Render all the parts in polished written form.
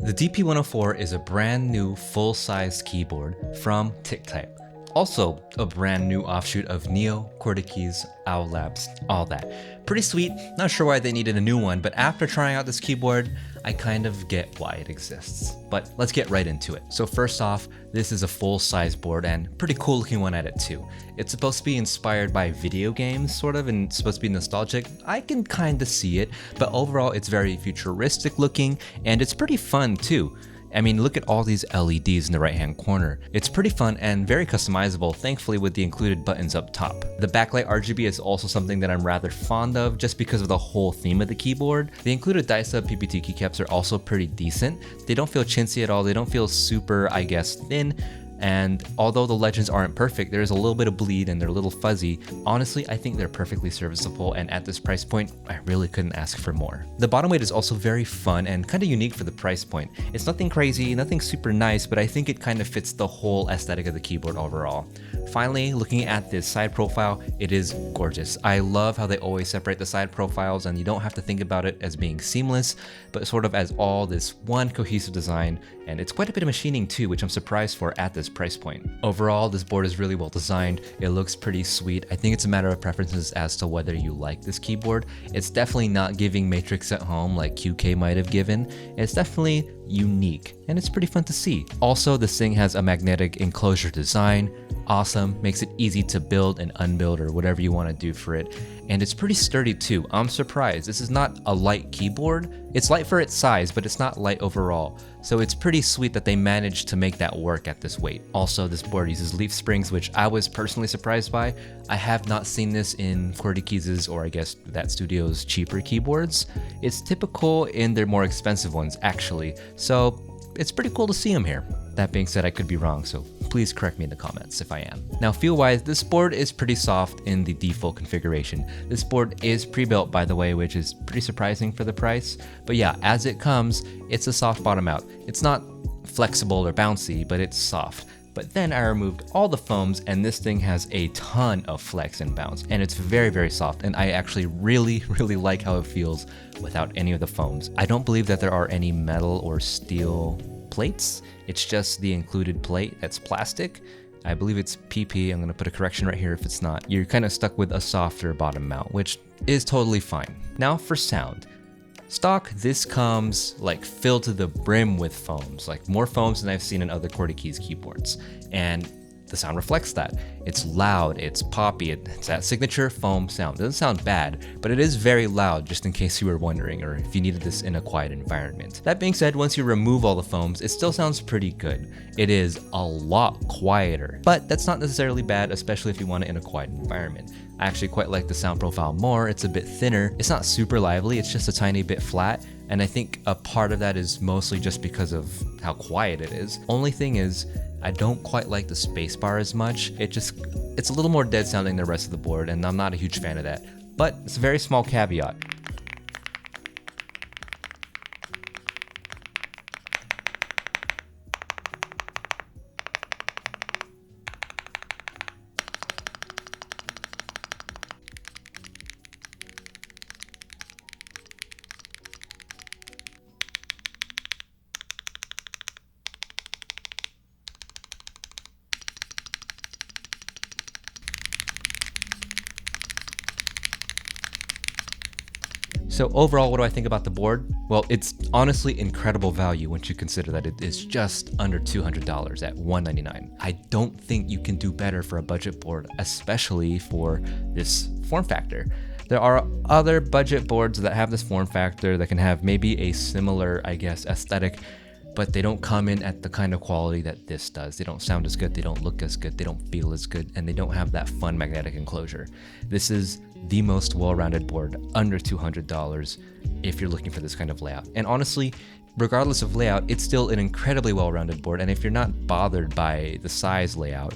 The DP104 is a brand new full-size keyboard from TicType. Also a brand new offshoot of Neo, QWERTY, Owl Labs, all that. Pretty sweet, not sure why they needed a new one, but after trying out this keyboard, I kind of get why it exists. But let's get right into it. So first off, this is a full-size board and pretty cool looking one at it too. It's supposed to be inspired by video games, sort of, and it's supposed to be nostalgic. I can kind of see it, but overall it's very futuristic looking and it's pretty fun too. I mean, look at all these LEDs in the right-hand corner. It's pretty fun and very customizable, thankfully with the included buttons up top. The backlight RGB is also something that I'm rather fond of just because of the whole theme of the keyboard. The included DISA PPT keycaps are also pretty decent. They don't feel chintzy at all, they don't feel super, I guess, thin. And although the legends aren't perfect, there's a little bit of bleed and they're a little fuzzy. Honestly, I think they're perfectly serviceable, and at this price point, I really couldn't ask for more. The bottom weight is also very fun and kind of unique for the price point. It's nothing crazy, nothing super nice, but I think it kind of fits the whole aesthetic of the keyboard overall. Finally, looking at this side profile, it is gorgeous. I love how they always separate the side profiles and you don't have to think about it as being seamless, but sort of as all this one cohesive design, and it's quite a bit of machining too, which I'm surprised for at this price point. Overall, this board is really well designed. It looks pretty sweet. I think it's a matter of preferences as to whether you like this keyboard. It's definitely not giving Matrix at home like QK might have given. It's definitely unique and it's pretty fun to see. Also, this thing has a magnetic enclosure design. Awesome, makes it easy to build and unbuild or whatever you want to do for it. And it's pretty sturdy too. I'm surprised. This is not a light keyboard. It's light for its size, but it's not light overall. So it's pretty sweet that they managed to make that work at this weight. Also, this board uses leaf springs, which I was personally surprised by. I have not seen this in QWERTY or I guess that studio's cheaper keyboards. It's typical in their more expensive ones actually. So it's pretty cool to see them here. That being said, I could be wrong, so please correct me in the comments if I am. Now, feel-wise, this board is pretty soft in the default configuration. This board is pre-built, by the way, which is pretty surprising for the price. But yeah, as it comes, it's a soft bottom out. It's not flexible or bouncy, but it's soft. But then I removed all the foams and this thing has a ton of flex and bounce, and it's very, very soft, and I actually really like how it feels without any of the foams. I don't believe that there are any metal or steel plates. It's just the included plate that's plastic. I believe it's PP. I'm gonna put a correction right here if it's not. You're kind of stuck with a softer bottom mount, which is totally fine. Now for sound. Stock, this comes like filled to the brim with foams, like more foams than I've seen in other QWERTY keyboards. And the sound reflects that. It's loud, it's poppy, it's that signature foam sound. It doesn't sound bad, but it is very loud, just in case you were wondering, or if you needed this in a quiet environment. That being said, once you remove all the foams, it still sounds pretty good. It is a lot quieter, but that's not necessarily bad, especially if you want it in a quiet environment. I actually quite like the sound profile more. It's a bit thinner. It's not super lively, it's just a tiny bit flat. And I think a part of that is mostly just because of how quiet it is. Only thing is, I don't quite like the spacebar as much. It's a little more dead sounding than the rest of the board, and I'm not a huge fan of that. But it's a very small caveat. So overall, what do I think about the board? Well, it's honestly incredible value once you consider that it is just under $200 at $199. I don't think you can do better for a budget board, especially for this form factor. There are other budget boards that have this form factor that can have maybe a similar, I guess, aesthetic, but they don't come in at the kind of quality that this does. They don't sound as good, they don't look as good, they don't feel as good, and they don't have that fun magnetic enclosure. This is the most well-rounded board under $200 if you're looking for this kind of layout. And honestly, regardless of layout, it's still an incredibly well-rounded board, and if you're not bothered by the size layout,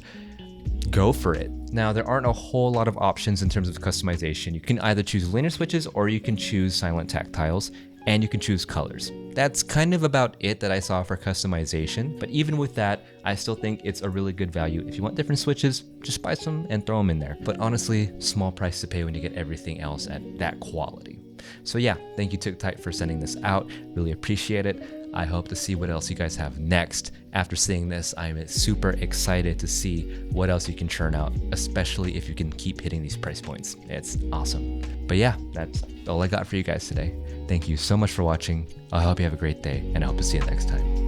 go for it. Now, there aren't a whole lot of options in terms of customization. You can either choose linear switches or you can choose silent tactiles, and you can choose colors. That's kind of about it that I saw for customization, but even with that, I still think it's a really good value. If you want different switches, just buy some and throw them in there. But honestly, small price to pay when you get everything else at that quality. So yeah, thank you TicType for sending this out. Really appreciate it. I hope to see what else you guys have next. After seeing this, I'm super excited to see what else you can churn out, especially if you can keep hitting these price points. It's awesome. But yeah, that's all I got for you guys today. Thank you so much for watching. I hope you have a great day, and I hope to see you next time.